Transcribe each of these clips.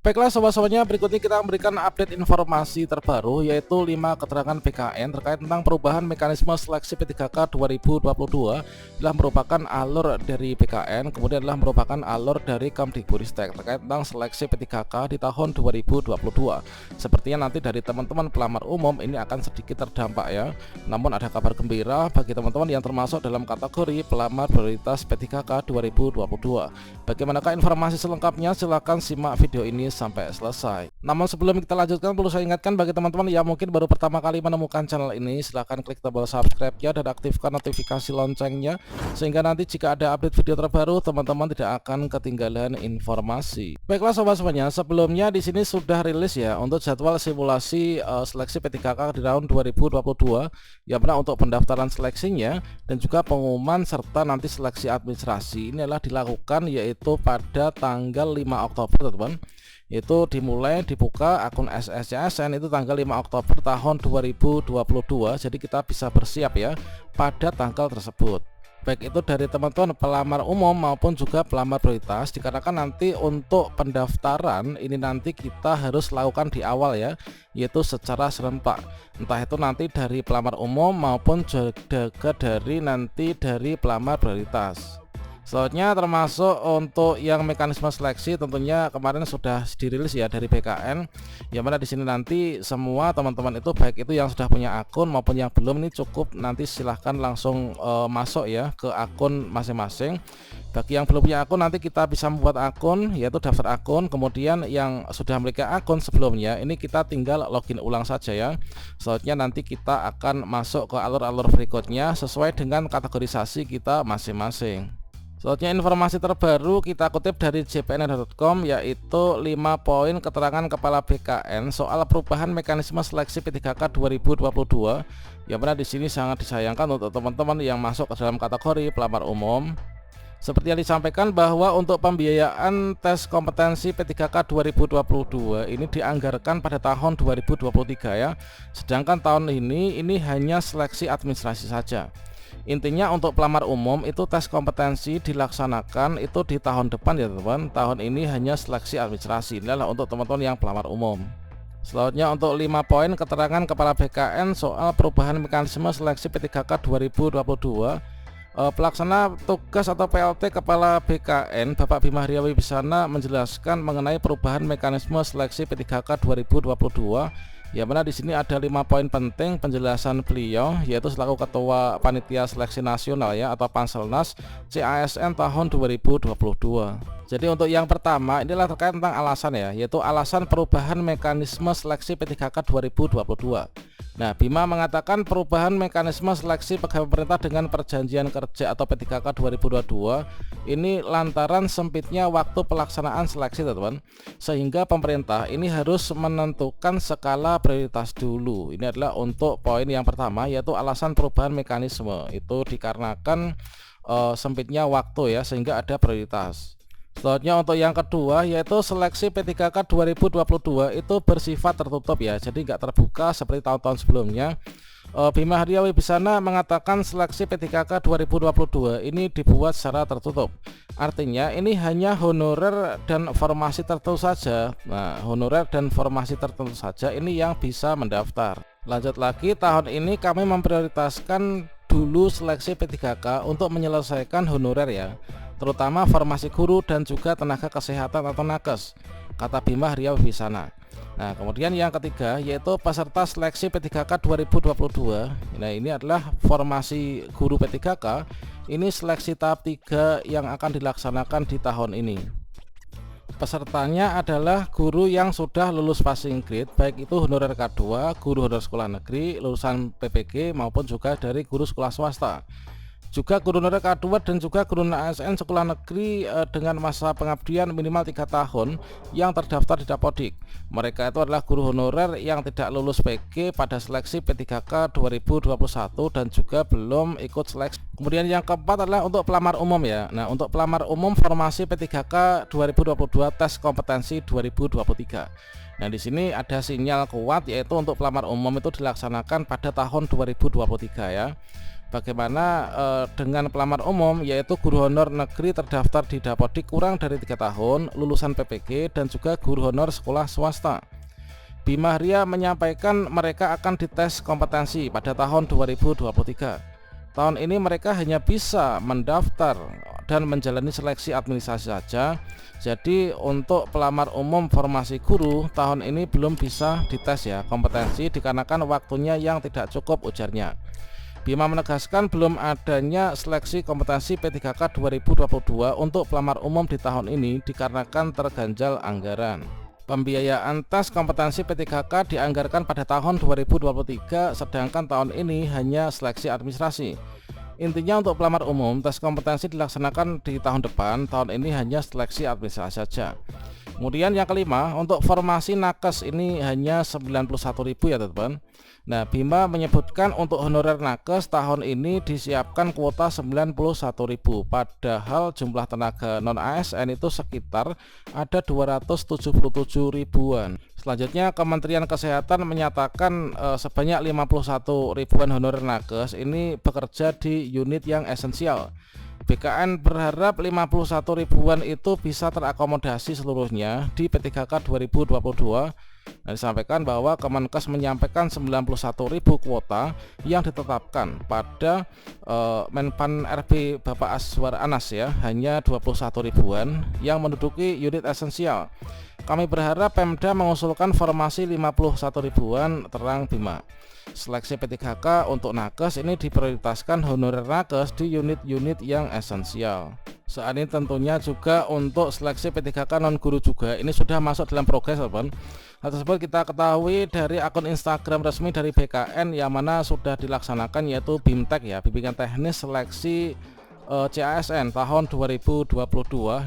Baiklah sobat-sobatnya, berikutnya kita memberikan update informasi terbaru yaitu 5 keterangan BKN terkait tentang perubahan mekanisme seleksi P3K 2022 adalah merupakan alur dari BKN, kemudian adalah merupakan alur dari Kemdikbudristek terkait tentang seleksi P3K di tahun 2022. Sepertinya nanti dari teman-teman pelamar umum ini akan sedikit terdampak ya. Namun ada kabar gembira bagi teman-teman yang termasuk dalam kategori pelamar prioritas P3K 2022. Bagaimanakah informasi selengkapnya? Silahkan simak video ini sampai selesai. Namun sebelum kita lanjutkan, perlu saya ingatkan bagi teman-teman yang mungkin baru pertama kali menemukan channel ini, silahkan klik tombol subscribe-nya dan aktifkan notifikasi loncengnya sehingga nanti jika ada update video terbaru teman-teman tidak akan ketinggalan informasi. Baiklah sobat-sobatnya, sebelumnya di sini sudah rilis ya untuk jadwal simulasi seleksi P3K di tahun 2022 yang mana untuk pendaftaran seleksinya dan juga pengumuman serta nanti seleksi administrasi ini adalah dilakukan yaitu pada tanggal 5 Oktober teman-teman. Itu dimulai dibuka akun SSCSN itu tanggal 5 Oktober tahun 2022. Jadi kita bisa bersiap ya pada tanggal tersebut. Baik itu dari teman-teman pelamar umum maupun juga pelamar prioritas, dikarenakan nanti untuk pendaftaran ini nanti kita harus lakukan di awal ya, yaitu secara serentak. Entah itu nanti dari pelamar umum maupun juga dari pelamar prioritas. Selanjutnya termasuk untuk yang mekanisme seleksi tentunya kemarin sudah dirilis ya dari BKN, yang mana di sini nanti semua teman-teman itu baik itu yang sudah punya akun maupun yang belum ini cukup nanti silahkan langsung masuk ya ke akun masing-masing. Bagi yang belum punya akun nanti kita bisa membuat akun yaitu daftar akun, kemudian yang sudah memiliki akun sebelumnya ini kita tinggal login ulang saja ya. Selanjutnya nanti kita akan masuk ke alur-alur berikutnya sesuai dengan kategorisasi kita masing-masing. Selanjutnya informasi terbaru kita kutip dari jpn.com yaitu 5 poin keterangan Kepala BKN soal perubahan mekanisme seleksi P3K 2022 yang mana di sini sangat disayangkan untuk teman-teman yang masuk ke dalam kategori pelamar umum. Seperti yang disampaikan bahwa untuk pembiayaan tes kompetensi P3K 2022 ini dianggarkan pada tahun 2023 ya. Sedangkan tahun ini hanya seleksi administrasi saja. Intinya untuk pelamar umum itu tes kompetensi dilaksanakan itu di tahun depan ya teman-teman. Tahun ini hanya seleksi administrasi. Ini adalah untuk teman-teman yang pelamar umum. Selanjutnya untuk 5 poin keterangan Kepala BKN soal perubahan mekanisme seleksi P3K 2022. Pelaksana tugas atau PLT Kepala BKN Bapak Bima Arya Wibisana menjelaskan mengenai perubahan mekanisme seleksi P3K 2022. Ya mana di sini ada 5 poin penting penjelasan beliau yaitu selaku Ketua Panitia Seleksi Nasional ya atau Panselnas CASN tahun 2022. Jadi untuk yang pertama inilah terkait tentang alasan ya, yaitu alasan perubahan mekanisme seleksi P3K 2022. Nah, Bima mengatakan perubahan mekanisme seleksi pegawai pemerintah dengan perjanjian kerja atau P3K 2022 ini lantaran sempitnya waktu pelaksanaan seleksi teman-teman, sehingga pemerintah ini harus menentukan skala prioritas dulu. Ini adalah untuk poin yang pertama yaitu alasan perubahan mekanisme itu dikarenakan sempitnya waktu ya sehingga ada prioritas. Selanjutnya untuk yang kedua yaitu seleksi P3K 2022 itu bersifat tertutup ya, jadi nggak terbuka seperti tahun-tahun sebelumnya. Bima Arya Wibisana mengatakan seleksi P3K 2022 ini dibuat secara tertutup. Artinya ini hanya honorer dan formasi tertentu saja. Nah, honorer dan formasi tertentu saja ini yang bisa mendaftar. Lanjut lagi, tahun ini kami memprioritaskan dulu seleksi P3K untuk menyelesaikan honorer ya, terutama formasi guru dan juga tenaga kesehatan atau nakes, kata Bima Arya Wibisana. Nah kemudian yang ketiga yaitu peserta seleksi P3K 2022. Nah ini adalah formasi guru P3K, ini seleksi tahap 3 yang akan dilaksanakan di tahun ini. Pesertanya adalah guru yang sudah lulus passing grade, baik itu honorer K2, guru honorer sekolah negeri, lulusan PPG maupun juga dari guru sekolah swasta. Juga guru honorer K2 dan juga guru ASN sekolah negeri dengan masa pengabdian minimal 3 tahun yang terdaftar di Dapodik. Mereka itu adalah guru honorer yang tidak lulus PG pada seleksi P3K 2021 dan juga belum ikut seleksi. Kemudian yang keempat adalah untuk pelamar umum ya. Nah untuk pelamar umum formasi P3K 2022 tes kompetensi 2023. Nah di sini ada sinyal kuat yaitu untuk pelamar umum itu dilaksanakan pada tahun 2023 ya. Bagaimana dengan pelamar umum, yaitu guru honor negeri terdaftar di Dapodik kurang dari 3 tahun, lulusan PPG, dan juga guru honor sekolah swasta. Bima Arya menyampaikan mereka akan dites kompetensi pada tahun 2023. Tahun ini mereka hanya bisa mendaftar dan menjalani seleksi administrasi saja. Jadi untuk pelamar umum formasi guru tahun ini belum bisa dites ya kompetensi dikarenakan waktunya yang tidak cukup, ujarnya. Bima menegaskan belum adanya seleksi kompetensi P3K 2022 untuk pelamar umum di tahun ini dikarenakan terganjal anggaran. Pembiayaan tes kompetensi P3K dianggarkan pada tahun 2023, sedangkan tahun ini hanya seleksi administrasi. Intinya untuk pelamar umum, tes kompetensi dilaksanakan di tahun depan, tahun ini hanya seleksi administrasi saja. Kemudian yang kelima, untuk formasi nakes ini hanya 91.000 ya teman-teman. Nah, Bima menyebutkan untuk honorer nakes tahun ini disiapkan kuota 91.000, padahal jumlah tenaga non ASN itu sekitar ada 277 ribuan. Selanjutnya Kementerian Kesehatan menyatakan sebanyak 51 ribuan honorer nakes ini bekerja di unit yang esensial. BKN berharap 51 ribuan itu bisa terakomodasi seluruhnya di P3K 2022. Nah, disampaikan bahwa Kemenkes menyampaikan 91.000 kuota yang ditetapkan pada Menpan RB Bapak Azwar Anas ya, hanya 21 ribuan yang menduduki unit esensial. Kami berharap Pemda mengusulkan formasi 51 ribuan, terang Bima. Seleksi P3K untuk nakes ini diprioritaskan honorer nakes di unit-unit yang esensial. Saat ini tentunya juga untuk seleksi P3K non guru juga ini sudah masuk dalam progres teman. Hal tersebut kita ketahui dari akun Instagram resmi dari BKN yang mana sudah dilaksanakan, yaitu BIMTEK ya, Bimbingan Teknis Seleksi CASN tahun 2022.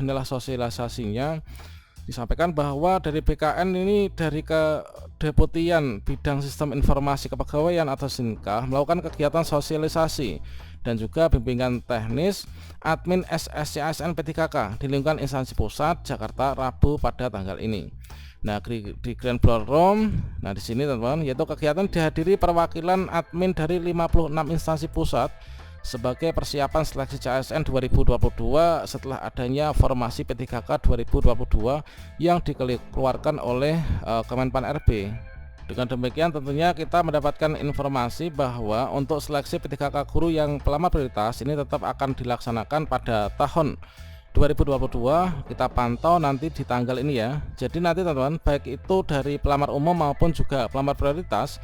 Inilah sosialisasinya. Disampaikan bahwa dari BKN ini dari Kedeputian Bidang Sistem Informasi Kepegawaian atau SINKA melakukan kegiatan sosialisasi dan juga bimbingan teknis admin SSCASN P3K di lingkungan instansi pusat Jakarta Rabu pada tanggal ini. Nah, di Grand Ballroom, nah di sini teman-teman, yaitu kegiatan dihadiri perwakilan admin dari 56 instansi pusat sebagai persiapan seleksi CASN 2022 setelah adanya formasi P3K 2022 yang dikeluarkan oleh Kemenpan RB. Dengan demikian tentunya kita mendapatkan informasi bahwa untuk seleksi P3K guru yang pelamar prioritas ini tetap akan dilaksanakan pada tahun 2022. Kita pantau nanti di tanggal ini ya. Jadi nanti teman-teman, baik itu dari pelamar umum maupun juga pelamar prioritas,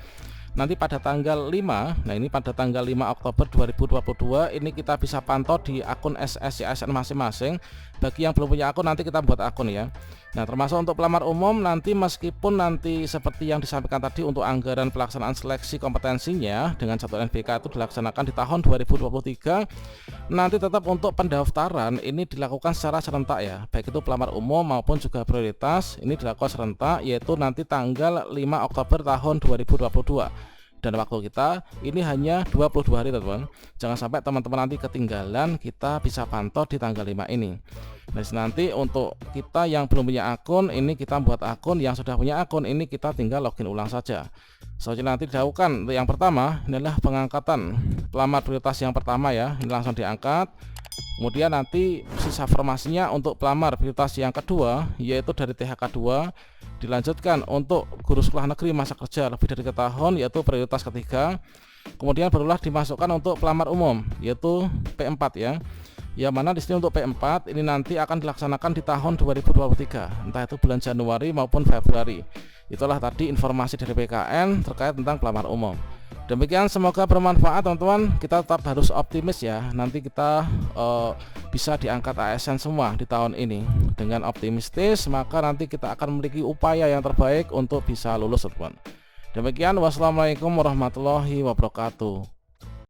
nanti pada tanggal 5, nah ini pada tanggal 5 Oktober 2022 ini kita bisa pantau di akun SSCASN masing-masing. Bagi yang belum punya akun, nanti kita buat akun ya. Nah, termasuk untuk pelamar umum nanti meskipun nanti seperti yang disampaikan tadi untuk anggaran pelaksanaan seleksi kompetensinya dengan satu NBK itu dilaksanakan di tahun 2023, nanti tetap untuk pendaftaran ini dilakukan secara serentak ya, baik itu pelamar umum maupun juga prioritas ini dilakukan serentak, yaitu nanti tanggal 5 Oktober tahun 2022. Dan waktu kita ini hanya 22 hari teman-teman. Jangan sampai teman-teman nanti ketinggalan, kita bisa pantau di tanggal 5 ini. Nah, nanti untuk kita yang belum punya akun ini kita buat akun, yang sudah punya akun ini kita tinggal login ulang saja. Soalnya nanti dilakukan yang pertama inilah pengangkatan pelamar prioritas yang pertama ya, ini langsung diangkat. Kemudian nanti sisa formasinya untuk pelamar prioritas yang kedua, yaitu dari THK 2 dilanjutkan untuk guru sekolah negeri masa kerja lebih dari 3 tahun, yaitu prioritas ketiga. Kemudian barulah dimasukkan untuk pelamar umum, yaitu P4 ya. Yang mana di sini untuk P4 ini nanti akan dilaksanakan di tahun 2023, entah itu bulan Januari maupun Februari. Itulah tadi informasi dari BKN terkait tentang pelamar umum. Demikian, semoga bermanfaat teman-teman. Kita tetap harus optimis ya, nanti kita bisa diangkat ASN semua di tahun ini. Dengan optimistis maka nanti kita akan memiliki upaya yang terbaik untuk bisa lulus teman-teman. Demikian, wassalamualaikum warahmatullahi wabarakatuh.